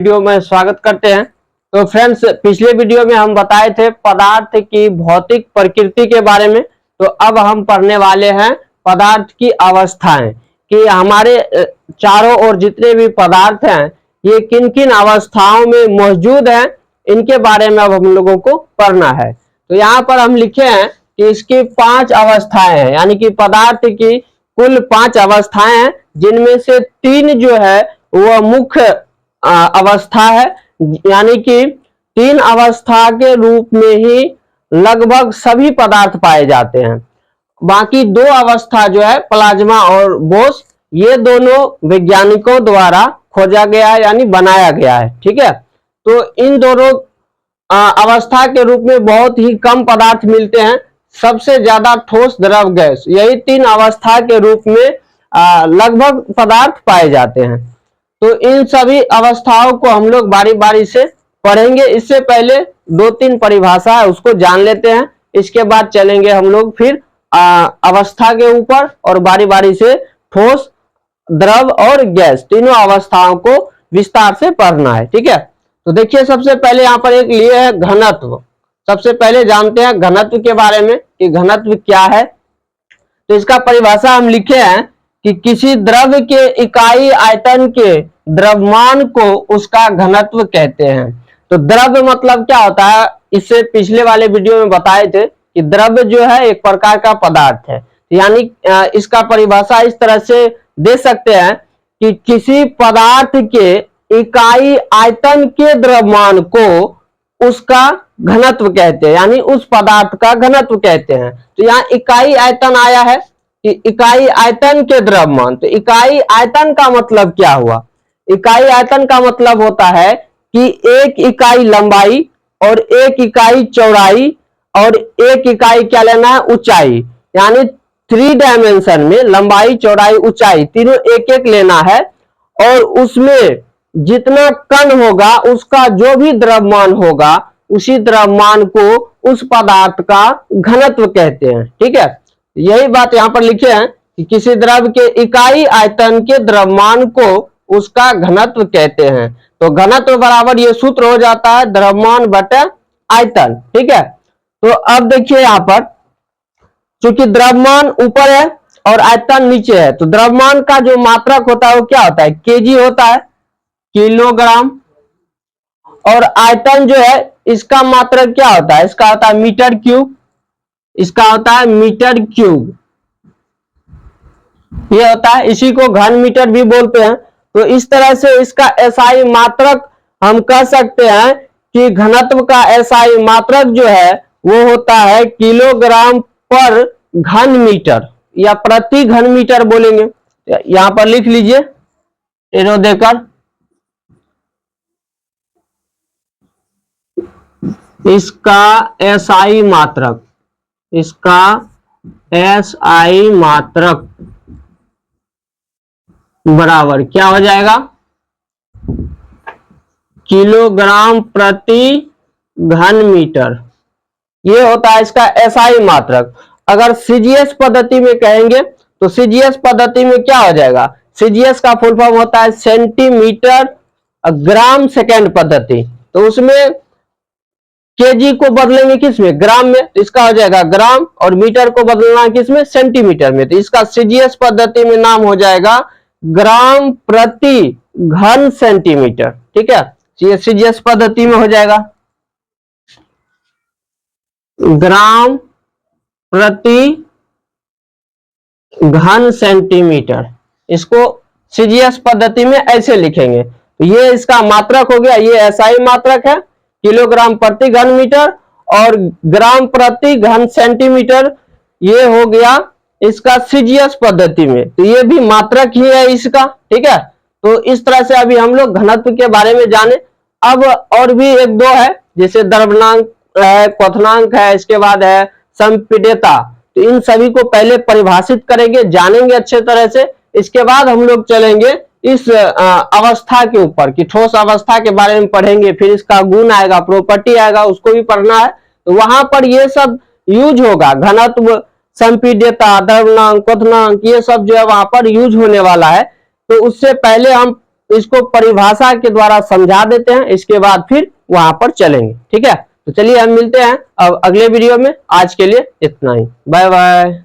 Video में स्वागत करते हैं। तो फ्रेंड्स, पिछले वीडियो में हम बताए थे पदार्थ की भौतिक प्रकृति के बारे में। तो अब हम पढ़ने वाले हैं पदार्थ की अवस्थाएं, कि हमारे चारों ओर जितने भी पदार्थ हैं ये किन किन अवस्थाओं में मौजूद हैं, इनके बारे में अब हम लोगों को पढ़ना है। तो यहाँ पर हम लिखे हैं कि इसकी 5 अवस्थाएं हैं, यानी कि पदार्थ की कुल 5 अवस्थाएं हैं, जिनमें से 3 जो है वह मुख्य अवस्था है, यानी कि 3 अवस्था के रूप में ही लगभग सभी पदार्थ पाए जाते हैं। बाकी 2 अवस्था जो है प्लाज्मा और बोस, ये दोनों वैज्ञानिकों द्वारा खोजा गया है, यानी बनाया गया है। ठीक है, तो इन दोनों अवस्था के रूप में बहुत ही कम पदार्थ मिलते हैं। सबसे ज्यादा ठोस, द्रव, गैस, यही 3 अवस्था के रूप में लगभग पदार्थ पाए जाते हैं। तो इन सभी अवस्थाओं को हम लोग बारी बारी से पढ़ेंगे। इससे पहले 2-3 परिभाषा है उसको जान लेते हैं, इसके बाद चलेंगे हम लोग फिर अवस्था के ऊपर, और बारी बारी से ठोस, द्रव और गैस तीनों अवस्थाओं को विस्तार से पढ़ना है। ठीक है, तो देखिए सबसे पहले यहाँ पर एक लिए है घनत्व। सबसे पहले जानते हैं घनत्व के बारे में कि घनत्व क्या है। तो इसका परिभाषा हम लिखे हैं कि किसी द्रव्य के इकाई आयतन के द्रव्यमान को उसका घनत्व कहते हैं। तो द्रव्य मतलब क्या होता है, इससे पिछले वाले वीडियो में बताए थे कि द्रव्य जो है एक प्रकार का पदार्थ है। यानी इसका परिभाषा इस तरह से दे सकते हैं कि किसी पदार्थ के इकाई आयतन के द्रव्यमान को उसका घनत्व कहते हैं, यानी उस पदार्थ का घनत्व कहते हैं। तो यहाँ इकाई आयतन आया है कि इकाई आयतन के द्रव्यमान। तो इकाई आयतन का मतलब क्या हुआ? इकाई आयतन का मतलब होता है कि एक इकाई लंबाई और एक इकाई चौड़ाई और एक इकाई क्या लेना है, ऊंचाई। यानी 3 डायमेंशन में लंबाई, चौड़ाई, ऊंचाई तीनों एक एक लेना है, और उसमें जितना कण होगा उसका जो भी द्रव्यमान होगा उसी द्रव्यमान को उस पदार्थ का घनत्व कहते हैं। ठीक है, यही बात यहां पर लिखे हैं कि किसी द्रव्य के इकाई आयतन के द्रव्यमान को उसका घनत्व कहते हैं। तो घनत्व बराबर ये सूत्र हो जाता है द्रव्यमान बटे आयतन। ठीक है, तो अब देखिए यहां पर चूंकि द्रव्यमान ऊपर है और आयतन नीचे है, तो द्रव्यमान का जो मात्रक होता है वो क्या होता है, केजी होता है, किलोग्राम। और आयतन जो है इसका मात्रक क्या होता है, इसका होता है मीटर क्यूब। इसका होता है मीटर क्यूब, ये होता है, इसी को घन मीटर भी बोलते हैं। तो इस तरह से इसका एसआई मात्रक हम कह सकते हैं कि घनत्व का एसआई मात्रक जो है वो होता है किलोग्राम पर घन मीटर, या प्रति घन मीटर बोलेंगे। यहां पर लिख लीजिए एरो देकर, इसका एसआई मात्रक, इसका एसआई मात्रक बराबर क्या हो जाएगा, किलोग्राम प्रति घन मीटर। ये होता है इसका एसआई मात्रक। अगर सीजीएस पद्धति में कहेंगे तो सीजीएस पद्धति में क्या हो जाएगा, सीजीएस का फुल फॉर्म होता है सेंटीमीटर ग्राम सेकेंड पद्धति। तो उसमें केजी को बदलेंगे किसमें, ग्राम में, तो इसका हो जाएगा ग्राम, और मीटर को बदलना किसमें, सेंटीमीटर में। तो इसका सीजीएस पद्धति में नाम हो जाएगा ग्राम प्रति घन सेंटीमीटर। ठीक है, ये सीजीएस पद्धति में हो जाएगा ग्राम प्रति घन सेंटीमीटर। इसको सीजीएस पद्धति में ऐसे लिखेंगे। तो ये इसका मात्रक हो गया, ये एसआई मात्रक है, किलोग्राम प्रति घन मीटर, और ग्राम प्रति घन सेंटीमीटर ये हो गया इसका सीजीएस पद्धति में। तो ये भी मात्रक ही है इसका। ठीक है, तो इस तरह से अभी हम लोग घनत्व के बारे में जाने। अब और भी 1-2 है, जैसे द्रव्यनांक है, क्वथनांक है, इसके बाद है संपीड्यता। तो इन सभी को पहले परिभाषित करेंगे, जानेंगे अच्छे तरह से। इसके बाद हम लोग चलेंगे इस अवस्था के ऊपर कि ठोस अवस्था के बारे में पढ़ेंगे, फिर इसका गुण आएगा, प्रॉपर्टी आएगा, उसको भी पढ़ना है। तो वहां पर ये सब यूज होगा, घनत्व, संपीड्यता, द्रव्यनांक, क्वथनांक, ये सब जो है वहां पर यूज होने वाला है। तो उससे पहले हम इसको परिभाषा के द्वारा समझा देते हैं, इसके बाद फिर वहां पर चलेंगे। ठीक है, तो चलिए हम मिलते हैं अब अगले वीडियो में। आज के लिए इतना ही, बाय बाय।